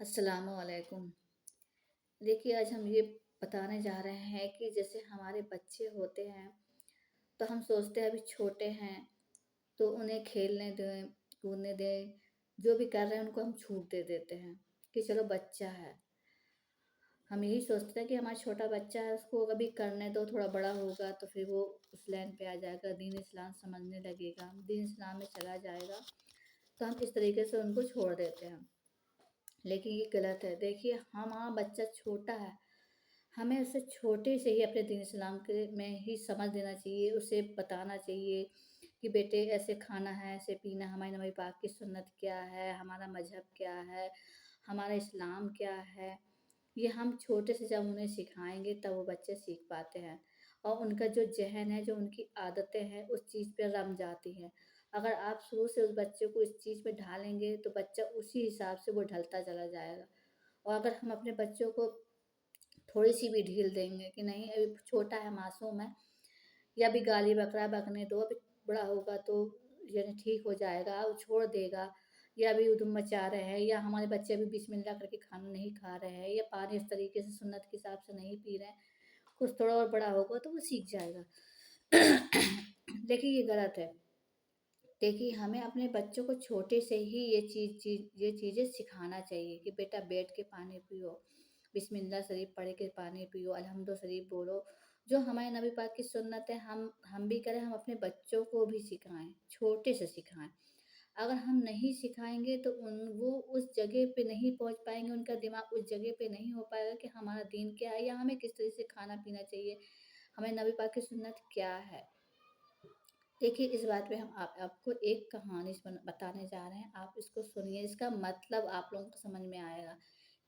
अस्सलामु अलैकुम। देखिए, आज हम ये बताने जा रहे हैं कि जैसे हमारे बच्चे होते हैं, तो हम सोचते हैं अभी छोटे हैं, तो उन्हें खेलने दें, कूदने दें, जो भी कर रहे हैं उनको हम छूट दे देते हैं कि चलो बच्चा है। हम यही सोचते हैं कि हमारा छोटा बच्चा है, उसको कभी करने दो, थोड़ा बड़ा होगा तो फिर वो उस लाइन पे आ जाएगा, दीन इस्लाम समझने लगेगा, दीन इस्लाम में चला जाएगा, तो हम इस तरीके से उनको छोड़ देते हैं। लेकिन ये गलत है। देखिए, हमारा बच्चा छोटा है, हमें उसे छोटे से ही अपने दीन इस्लाम के में ही समझ देना चाहिए, उसे बताना चाहिए कि बेटे ऐसे खाना है, ऐसे पीना, हमारे नबी पाक की सुन्नत क्या है, हमारा मज़हब क्या है, हमारा इस्लाम क्या है। ये हम छोटे से जब उन्हें सिखाएँगे तब वो बच्चे सीख पाते हैं और उनका जो ज़हन है, जो उनकी आदतें हैं, उस चीज़ पे रम जाती हैं। अगर आप शुरू से उस बच्चे को इस चीज़ में ढालेंगे तो बच्चा उसी हिसाब से वो ढलता चला जाएगा। और अगर हम अपने बच्चों को थोड़ी-सी भी ढील देंगे कि नहीं अभी छोटा है, मासूम है या अभी गाली बक रहा है, बकने दो, अभी बड़ा होगा तो यानी ठीक हो जाएगा, वो छोड़ देगा या अभी उधम मचा रहे हैं या हमारे बच्चे अभी बिस्मिल्लाह करके खाना नहीं खा रहे हैं या पानी इस तरीके से सुन्नत के हिसाब से नहीं पी रहे हैं, कुछ थोड़ा और बड़ा होगा तो वो सीख जाएगा। देखिए, ये गलत है। देखिए, हमें अपने बच्चों को छोटे से ही ये चीज़ें सिखाना चाहिए कि बेटा बैठ के पानी पियो, बिस्मिल्लाह शरीफ पढ़ के पानी पियो, अल्हम्दु शरीफ बोलो। जो हमारे नबी पाक की सुन्नत है हम भी करें, हम अपने बच्चों को भी सिखाएँ, छोटे से सिखाएँ। अगर हम नहीं सिखाएँगे तो वो उस जगह पे नहीं पहुँच पाएँगे, उनका दिमाग उस जगह पे नहीं हो पाएगा कि हमारा दीन क्या है या हमें किस तरह से खाना-पीना चाहिए, हमें नबी पाक की सुन्नत क्या है। देखिए, इस बात पे हम आपको एक कहानी बताने जा रहे हैं, आप इसको सुनिए, इसका मतलब आप लोगों को समझ में आएगा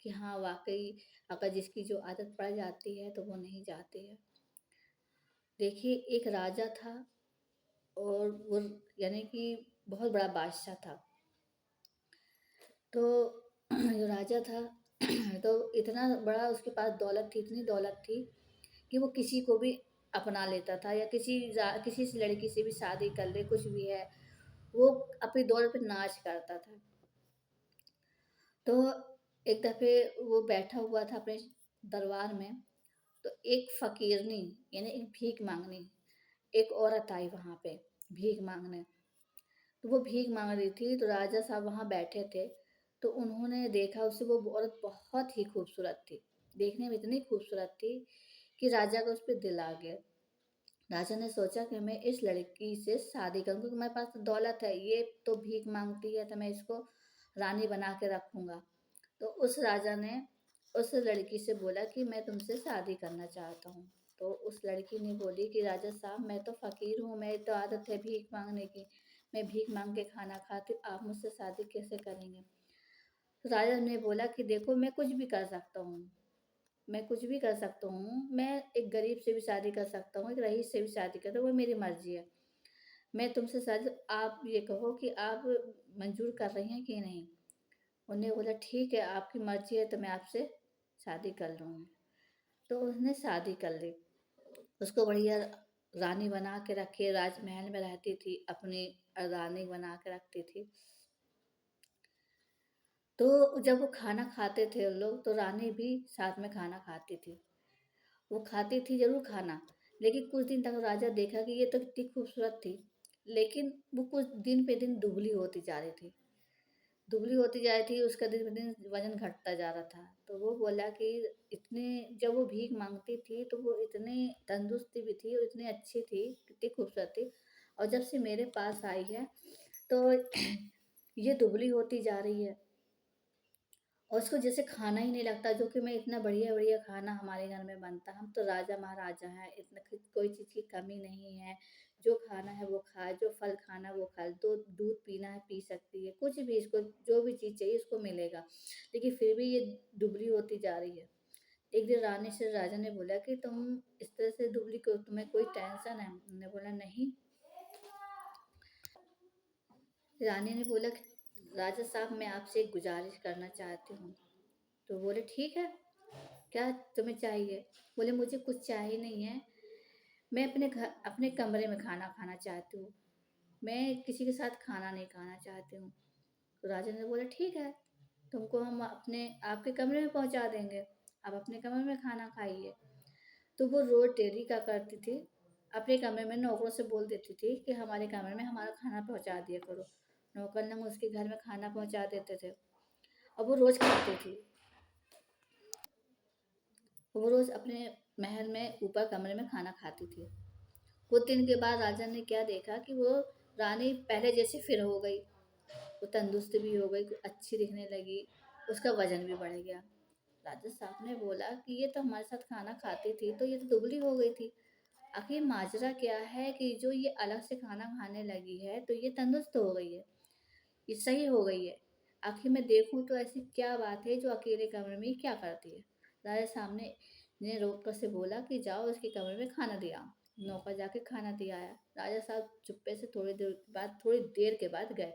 कि हाँ, वाक़ई अगर जिसकी जो आदत पड़ जाती है, तो वो नहीं जाती है। देखिए, एक राजा था और वो यानी कि बहुत बड़ा बादशाह था। तो जो राजा था तो इतना बड़ा उसके पास दौलत थी, इतनी दौलत थी कि वो किसी को भी अपना लेता था या किसी से लड़की से भी शादी कर ले, कुछ भी है, वो अपनी दौलत पे नाज़ करता था। तो एक दफ़े वो बैठा हुआ था अपने दरबार में, तो एक फ़कीरनी यानी एक भीख माँगनी, एक औरत आई वहाँ पे भीख माँगने। तो वो भीख माँग रही थी, तो राजा साहब वहाँ बैठे थे, तो उन्होंने देखा उसे, वो औरत बहुत ही खूबसूरत थी, देखने में इतनी खूबसूरत थी कि राजा का उस पे दिल आ गया। राजा ने सोचा कि मैं इस लड़की से शादी करूँ क्योंकि मेरे पास तो दौलत है, ये तो भीख माँगती है तो मैं इसको रानी बना के रखूँगा। तो उस राजा ने उस लड़की से बोला कि मैं तुमसे शादी करना चाहता हूँ। तो उस लड़की ने बोली कि राजा साहब, मैं तो फ़कीर हूँ, मेरी तो आदत है भीख माँगने की, मैं भीख माँग के खाना खाती हूँ, आप मुझसे शादी कैसे करेंगे? तो राजा ने बोला कि देखो, मैं कुछ भी कर सकता हूँ, मैं कुछ भी कर सकता हूँ, मैं एक गरीब से भी शादी कर सकता हूँ, एक रईस से भी शादी कर, वो मेरी मर्ज़ी है। मैं तुमसे शादी, आप ये कहो कि आप मंज़ूर कर रही हैं कि नहीं? उन्होंने बोला ठीक है, आपकी मर्ज़ी है तो मैं आपसे शादी कर लूँगी। तो उसने शादी कर ली। उसको बढ़िया रानी बना के रखे, राजमहल में रहती थी, अपनी रानी बना के रखती थी। तो जब वो खाना खाते थे वो लोग, तो रानी भी साथ में खाना खाती थी। वो खाती थी ज़रूर खाना, लेकिन कुछ दिन तक राजा देखा कि ये तो कितनी खूबसूरत थी, लेकिन वो कुछ दिन पे दिन दुबली होती जा रही थी। दुबली होती जा रही थी, उसका दिन ब दिन वज़न घटता जा रहा था। तो वो बोला कि इतने जब वो भीख माँगती थी, तो वो इतनी तंदुरुस्ती भी थी और इतनी अच्छी थी, कितनी खूबसूरत थी और जब से मेरे पास आई है, तो ये दुबली होती जा रही है और उसको जैसे खाना ही नहीं लगता, जो कि मैं इतना बढ़िया-बढ़िया खाना हमारे घर में बनता है। हम तो राजा-महाराजा हैं, इतना कोई चीज़ की कमी नहीं है। जो खाना है वो खाए, जो फल खाना है वो खाए, दूध पीना है पी सकती है, कुछ भी इसको जो भी चीज़ चाहिए इसको मिलेगा। लेकिन फिर भी ये दुबली होती जा रही है। एक दिन रानी से राजा ने बोला कि तुम इस तरह से दुबली क्यों, तुम्हें कोई टेंशन है? उन्होंने बोला नहीं। रानी ने बोला कि राजा साहब, मैं आपसे एक गुज़ारिश करना चाहती हूँ। तो बोले ठीक है, क्या तुम्हें चाहिए? बोले मुझे कुछ चाहिए नहीं है, मैं अपने कमरे में खाना खाना चाहती हूँ, मैं किसी के साथ खाना नहीं खाना चाहती हूँ। तो राजा ने बोला ठीक है। तुमको हम अपने आपके कमरे में पहुँचा देंगे, आप अपने कमरे में खाना खाइए। तो वो रोज़ डेली क्या करती थी, अपने कमरे में नौकरों से बोल देती थी कि हमारे कमरे में हमारा खाना पहुँचा दिया करो। नौकर लोग उसके घर में खाना पहुँचा देते थे और वो रोज़ खाती थी। वो रोज़ अपने महल में ऊपर कमरे में खाना खाती थी। कुछ दिन के बाद राजा ने क्या देखा कि वो रानी पहले जैसी फिर हो गई। वो तंदुरुस्त भी हो गई, अच्छी दिखने लगी, उसका वज़न भी बढ़ गया। राजा साहब ने बोला कि ये तो हमारे साथ खाना खाती थी, तो ये तो दुबली हो गई थी। आखिर माजरा क्या है कि जो ये अलग से खाना खाने लगी है, तो ये तंदुरुस्त हो गई है, ये सही हो गई है। आखिर मैं देखूँ तो ऐसी क्या बात है जो अकेले कमरे में ये क्या करती है? राजा सामने ने नौकर से बोला कि जाओ उसके कमरे में खाना दे आओ। नौकर जाके खाना दे आया। राजा साहब चुप्पे से थोड़ी देर के बाद गए।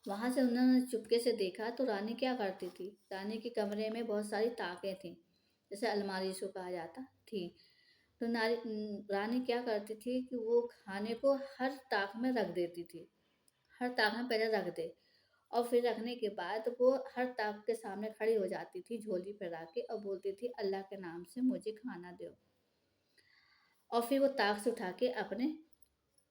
वहां से उन्होंने चुपके से देखा तो रानी क्या करती थी। रानी के कमरे में बहुत सारी ताकें थीं, जैसे अलमारी इसको कहा जाता थी। तो रानी क्या करती थी कि वो खाने को हर ताक में रख देती थी। हर ताक में पहले रख दे और फिर रखने के बाद वो हर ताक के सामने खड़ी हो जाती थी झोली फैला के और बोलती थी अल्लाह के नाम से मुझे खाना दो। और फिर वो ताक से उठा के अपने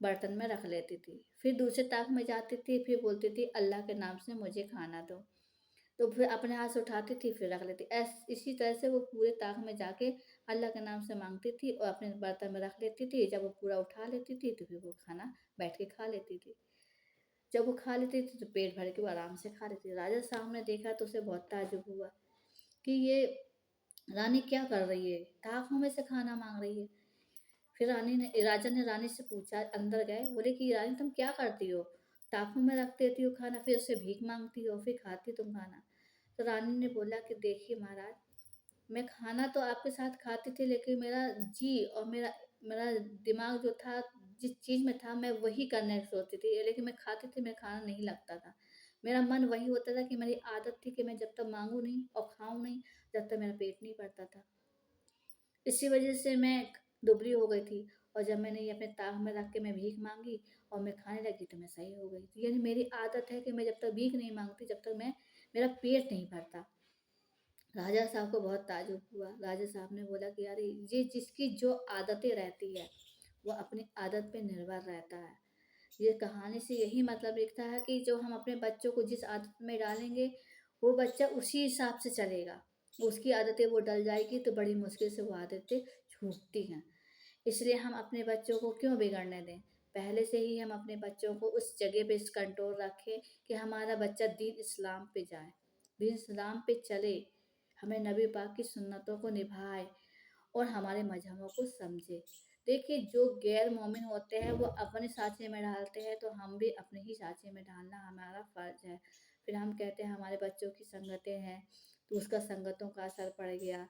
बर्तन में रख लेती थी। फिर दूसरे ताक में जाती थी, फिर बोलती थी अल्लाह के नाम से मुझे खाना दो। तो फिर अपने हाथ से उठाती थी, फिर रख लेती। इसी तरह से वो पूरे ताक में जाके अल्लाह के नाम से माँगती थी और अपने बर्तन में रख लेती थी। जब वो पूरा उठा लेती थी, तो फिर वो खाना बैठ के खा लेती थी। जब वो खा लेती थी, तो पेट भर के वो आराम से खा लेती थी। राजा साहब ने देखा तो उसे बहुत ताज्जुब हुआ कि ये रानी क्या कर रही है? ताकों में से खाना माँग रही है। फिर राजा ने रानी से पूछा, अंदर गए, बोले कि रानी तुम क्या करती हो? ताकों में रख देती हो खाना, फिर उससे भीख माँगती हो, फिर खाती तुम खाना। तो रानी ने बोला कि देखिए महाराज, मैं खाना तो आपके साथ खाती थी, लेकिन मेरा जी और मेरा मेरा दिमाग जो था, जिस चीज़ में था मैं वही करने की सोचती थी, लेकिन मैं खाती थी, मेरा खाना नहीं लगता था। मेरा मन वही होता था कि मेरी आदत थी कि मैं जब तक माँगूँ नहीं और खाऊँ नहीं, जब तक मेरा पेट नहीं भरता था। इसी वजह से मैं दुबली हो गई थी और जब मैंने ये अपने ताक में रख के मैं भीख माँगी और मैं खाने लगी तो मैं सही हो गई थी। यानी मेरी आदत है कि मैं जब तक भीख नहीं माँगती, जब तक मैं मेरा पेट नहीं भरता। राजा साहब को बहुत ताज्जुब हुआ। राजा साहब ने बोला कि यार ये जिसकी जो आदतें रहती है, वो अपनी आदत पे निर्भर रहता है। ये कहानी से यही मतलब लिखता है कि जो हम अपने बच्चों को जिस आदत में डालेंगे, वो बच्चा उसी हिसाब से चलेगा। उसकी आदतें वो डल जाएगी तो बड़ी मुश्किल से वो आदतें छूटती हैं। इसलिए हम अपने बच्चों को क्यों बिगड़ने दें? पहले से ही हम अपने बच्चों को उस जगह पे कंट्रोल रखें कि हमारा बच्चा दीन इस्लाम पे जाए, दीन इस्लाम पे चले, हमें नबी पाक की सुन्नतों को निभाए और हमारे मज़हबों को समझे। देखिए जो गैर मोमिन होते हैं वो अपने साँचे में डालते हैं, तो हम भी अपने ही साँचे में डालना हमारा फ़र्ज़ है। फिर हम कहते हैं हमारे बच्चों की संगतें हैं, तो उसका संगतों का असर पड़ गया,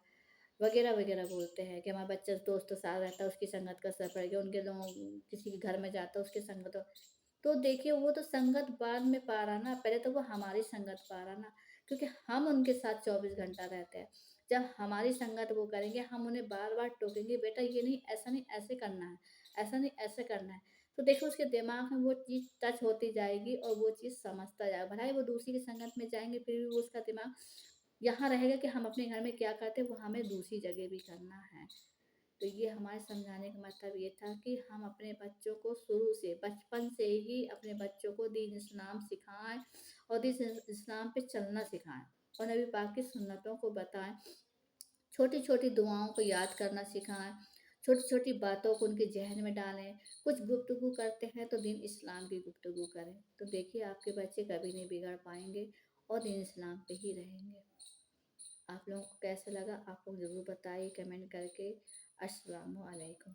वगैरह-वगैरह बोलते हैं कि हमारा बच्चा दोस्तों के साथ रहता है, उसकी संगत का असर पड़ गया, उनके लोग किसी के घर में जाता है, उसकी संगत तो देखिए वो तो संगत बाद में पा रहा ना, पहले तो वो हमारी संगत पा रहा ना, क्योंकि हम उनके साथ 24 घंटा रहते हैं। जब हमारी संगत वो करेंगे, हम उन्हें बार-बार टोकेंगे, बेटा ये नहीं, ऐसा नहीं, ऐसे करना है, ऐसा नहीं, ऐसे करना है। तो देखो उसके दिमाग में वो चीज़ टच होती जाएगी और वो चीज़ समझता जाएगा। भले ही वो दूसरी की संगत में जाएँगे, फिर भी वो उसका दिमाग यहाँ रहेगा कि हम अपने घर में क्या करते हैं, वो हमें दूसरी जगह भी करना है। तो ये हमारे समझाने का मतलब ये था कि हम अपने बच्चों को शुरू से, बचपन से ही अपने बच्चों को दीन इस्लाम सिखाएँ और दीन इस्लाम पे चलना सिखाएँ और नबी पाक की सुन्नतों को बताएँ। छोटी-छोटी दुआओं को याद करना सिखाएँ, छोटी-छोटी बातों को उनके ज़हन में डालें। कुछ गुफ्तगू करते हैं तो दीन इस्लाम की गुफ्तगू करें। तो देखिए आपके बच्चे कभी नहीं बिगड़ पाएँगे और दीन इस्लाम पे ही रहेंगे। आप लोगों को कैसा लगा आप लोग ज़रूर बताइए कमेंट करके। अस्सलामु अलैकुम।